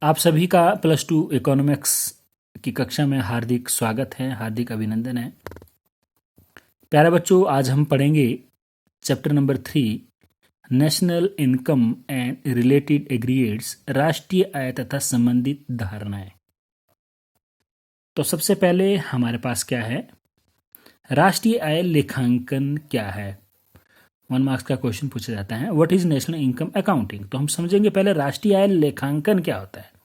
आप सभी का +2 इकोनॉमिक्स की कक्षा में हार्दिक स्वागत है, हार्दिक अभिनंदन है। प्यारे बच्चों, आज हम पढ़ेंगे chapter number 3 national income and related aggregates, राष्ट्रीय आय तथा संबंधित धारणाएं। तो सबसे पहले हमारे पास क्या है, राष्ट्रीय आय लेखांकन क्या है। 1 मार्क्स का क्वेश्चन पूछा जाता है, what is national income accounting. तो हम समझेंगे पहले राष्ट्रीय आय लेखांकन क्या होता है।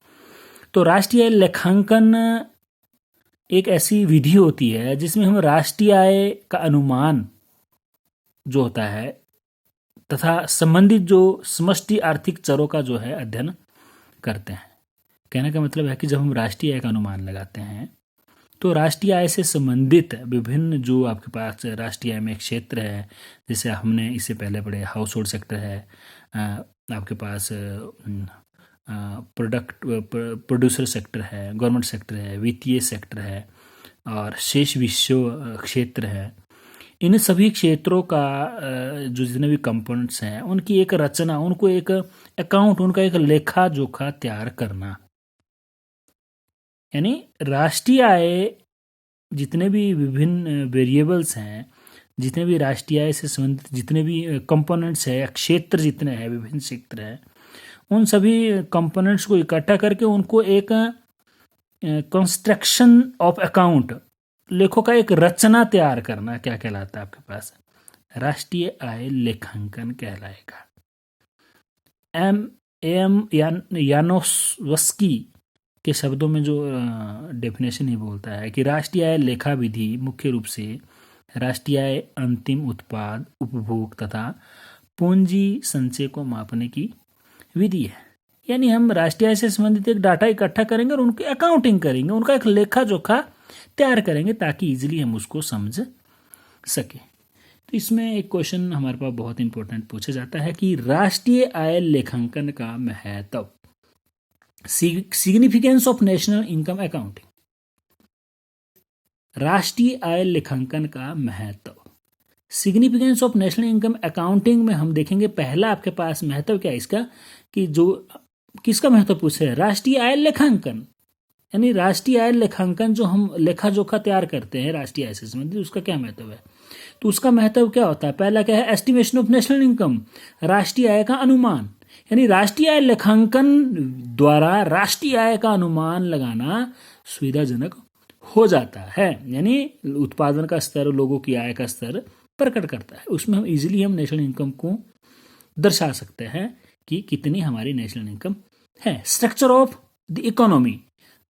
तो राष्ट्रीय आय लेखांकन एक ऐसी विधि होती है जिसमें हम राष्ट्रीय आय का अनुमान जो होता है तथा संबंधित जो समष्टि आर्थिक चरों का जो है अध्ययन करते हैं। कहने का मतलब है कि जब हम राष्ट्रीय आय का अनुमान लगाते हैं तो राष्ट्रीय आय से संबंधित विभिन्न जो आपके पास राष्ट्रीय आय में क्षेत्र है, जैसे हमने इससे पहले पढ़े हाउस होल्ड सेक्टर है, आपके पास प्रोड्यूसर सेक्टर है, गवर्नमेंट सेक्टर है, वित्तीय सेक्टर है और शेष विश्व क्षेत्र है। इन सभी क्षेत्रों का जो जितने भी कंपोनेंट्स हैं उनकी एक रचना, उनको एक अकाउंट, उनका एक लेखा जोखा तैयार करना, यानी राष्ट्रीय आय जितने भी विभिन्न वेरिएबल्स हैं, जितने भी राष्ट्रीय आय से संबंधित जितने भी कंपोनेंट्स है, क्षेत्र जितने हैं, विभिन्न क्षेत्र है, उन सभी कंपोनेंट्स को इकट्ठा करके उनको एक कंस्ट्रक्शन ऑफ अकाउंट, लेखों का एक रचना तैयार करना क्या कहलाता है, आपके पास राष्ट्रीय आय लेखांकन कहलाएगा। यानोवस्की के शब्दों में जो डेफिनेशन ही बोलता है कि राष्ट्रीय आय लेखा विधि मुख्य रूप से राष्ट्रीय आय अंतिम उत्पाद, उपभोग तथा पूंजी संचय को मापने की विधि है। यानी हम राष्ट्रीय आय से संबंधित एक डाटा इकट्ठा करेंगे और उनकी अकाउंटिंग करेंगे, उनका एक लेखा जोखा तैयार करेंगे ताकि इजीली हम उसको समझ सके। तो इसमें एक क्वेश्चन हमारे पास बहुत इंपॉर्टेंट पूछा जाता है कि राष्ट्रीय आय लेखांकन का महत्व, significance of national income accounting. राष्ट्रीय आय लेखांकन का महत्व, significance of national income accounting में हम देखेंगे पहला आपके पास महत्व क्या है इसका, कि जो किसका महत्व पूछे है, राष्ट्रीय आय लेखांकन। यानी राष्ट्रीय आय लेखांकन जो हम लेखा जोखा तैयार करते हैं राष्ट्रीय आय से संबंधित, उसका क्या महत्व है। तो उसका महत्व क्या होता है, पहला क्या है, एस्टिमेशन ऑफ नेशनल इनकम, राष्ट्रीय आय का अनुमान। यानी राष्ट्रीय आय लेखांकन द्वारा राष्ट्रीय आय का अनुमान लगाना सुविधाजनक हो जाता है। यानी उत्पादन का स्तर, लोगों की आय का स्तर प्रकट करता है, उसमें हम इजीली हम नेशनल इनकम को दर्शा सकते हैं कि कितनी हमारी नेशनल इनकम है। स्ट्रक्चर ऑफ द इकोनॉमी,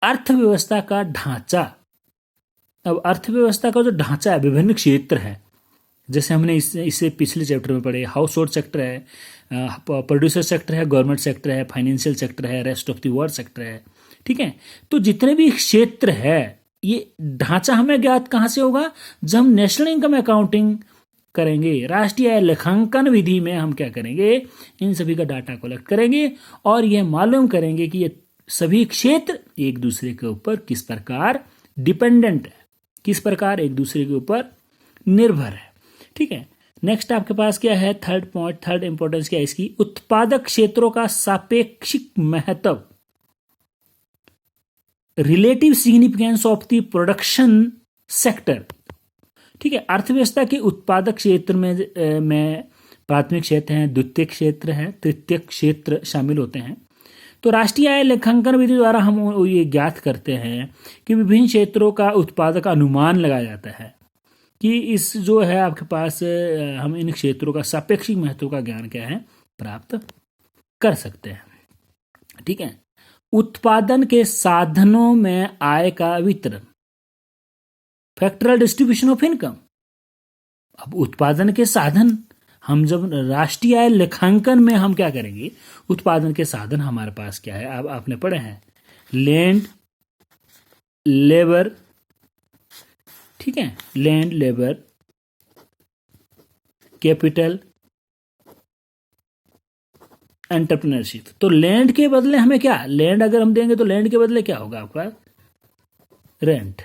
अर्थव्यवस्था का ढांचा। अब अर्थव्यवस्था का जो ढांचा है, विभिन्न क्षेत्र है, जैसे हमने इससे पिछले चैप्टर में पढ़े, हाउस होल्ड सेक्टर है, प्रोड्यूसर सेक्टर है, गवर्नमेंट सेक्टर है, फाइनेंशियल सेक्टर है, rest of the world sector है। ठीक है, तो जितने भी क्षेत्र है, ये ढांचा हमें ज्ञात कहाँ से होगा, जब हम नेशनल इनकम अकाउंटिंग करेंगे, राष्ट्रीय आय लेखांकन विधि में हम क्या करेंगे, इन सभी का डाटा कलेक्ट करेंगे और यह मालूम करेंगे कि ये सभी क्षेत्र एक दूसरे के ऊपर किस प्रकार डिपेंडेंट है, किस प्रकार एक दूसरे के ऊपर निर्भर है। ठीक है, नेक्स्ट आपके पास क्या है, थर्ड पॉइंट, थर्ड इंपॉर्टेंस क्या है इसकी, उत्पादक क्षेत्रों का सापेक्षिक महत्व, relative significance of the production sector. ठीक है, अर्थव्यवस्था के उत्पादक क्षेत्र में प्राथमिक क्षेत्र हैं, द्वितीय क्षेत्र हैं, तृतीय क्षेत्र शामिल होते हैं। तो राष्ट्रीय आय लेखांकन विधि द्वारा हम ये ज्ञात करते हैं कि विभिन्न क्षेत्रों का उत्पादक अनुमान लगाया जाता है कि इस जो है आपके पास हम इन क्षेत्रों का सापेक्षिक महत्व का ज्ञान क्या है, प्राप्त कर सकते हैं। ठीक है, उत्पादन के साधनों में आय का वितरण, फैक्टरल डिस्ट्रीब्यूशन ऑफ इनकम। अब उत्पादन के साधन, हम जब राष्ट्रीय आय लेखांकन में हम क्या करेंगे, उत्पादन के साधन हमारे पास क्या है, अब आपने पढ़े हैं, लैंड, लेबर। ठीक है, लैंड, लेबर, कैपिटल, एंटरप्रेन्योरशिप। तो लैंड के बदले हमें क्या, लैंड अगर हम देंगे तो लैंड के बदले क्या होगा आपका, रेंट।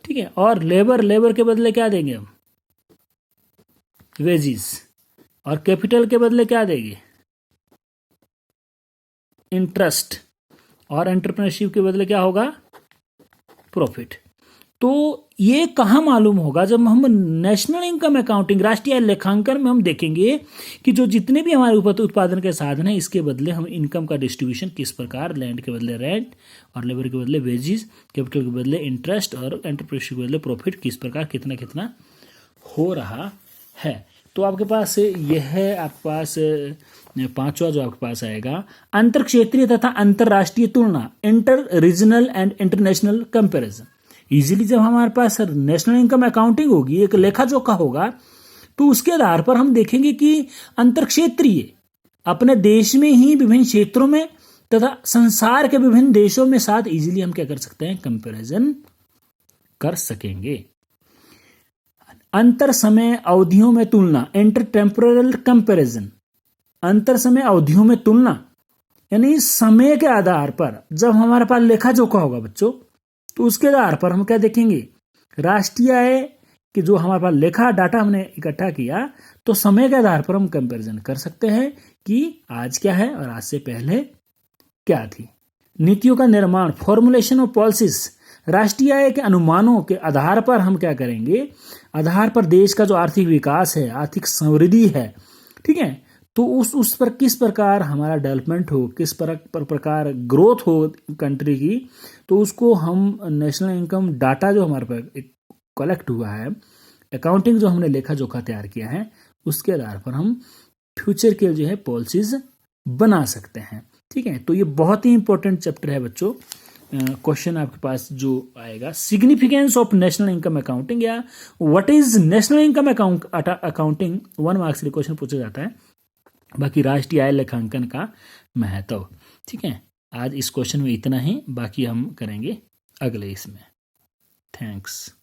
ठीक है, और लेबर, लेबर के बदले क्या देंगे हम, वेजिस। और कैपिटल के बदले क्या देंगे, इंटरेस्ट। और एंटरप्रेन्योरशिप के बदले क्या होगा? प्रॉफिट। तो ये कहाँ मालूम होगा? जब हम नेशनल इनकम अकाउंटिंग, राष्ट्रीय आय लेखांकन में हम देखेंगे कि जो जितने भी हमारे उत्पादन के साधन हैं, इसके बदले हम इनकम का डिस्ट्रीब्यूशन किस प्रकार, लैंड के बदले रेंट और लेबर के बदले वेजेस, कैपिटल के बदले इंटरेस्ट और एंटरप्रेन्योरशिप के बदले प्रॉफिट, किस प्रकार कितना कितना हो रहा है। तो आपके पास यह है, आपके पास पांचवा जो आपके पास आएगा, अंतर क्षेत्रीय तथा अंतरराष्ट्रीय तुलना, inter regional and international comparison. Easily जब हमारे पास नेशनल इनकम अकाउंटिंग होगी, एक लेखा जोखा होगा, तो उसके आधार पर हम देखेंगे कि अंतर क्षेत्रीय, अपने देश में ही विभिन्न क्षेत्रों में तथा संसार के विभिन्न देशों में साथ इजीली हम क्या कर सकते हैं? कंपैरिजन कर सकेंगे। अंतर समय अवधियों में तुलना, इंटर टेम्पोरल कंपैरिजन, अंतर समय अवधियों में तुलना, यानी समय के आधार पर जब हमारे पास लेखा जोखा होगा बच्चों, तो उसके आधार पर हम क्या देखेंगे? राष्ट्रीय आय कि जो हमारे पास लेखा डाटा हमने इकट्ठा किया, तो समय के आधार पर हम कंपैरिजन कर सकते हैं कि आज क्या है और आज से पहले क्या थी। नीतियों का निर्माण, फॉर्मुलेशन ऑफ पॉलिसीज, राष्ट्रीय आय के अनुमानों के आधार पर हम क्या करेंगे? आधार पर देश का जो आर्थिक विकास है, आर्थिक समृद्धि है, ठीक है, तो उस पर किस प्रकार हमारा डेवलपमेंट हो, किस प्रकार ग्रोथ हो कंट्री की, तो उसको हम नेशनल इनकम डाटा जो हमारे पास कलेक्ट हुआ है, अकाउंटिंग जो हमने लेखा जोखा तैयार किया है, उसके आधार पर हम फ्यूचर के जो है पॉलिसीज बना सकते हैं। ठीक है, तो ये बहुत ही इंपॉर्टेंट चैप्टर है बच्चों। क्वेश्चन आपके पास जो आएगा, significance of national income accounting या what is national income accounting, 1 marks के क्वेश्चन पूछा जाता है। बाकी राष्ट्रीय आय लेखांकन का महत्व। ठीक है, आज इस क्वेश्चन में इतना ही, बाकी हम करेंगे अगले इसमें। थैंक्स।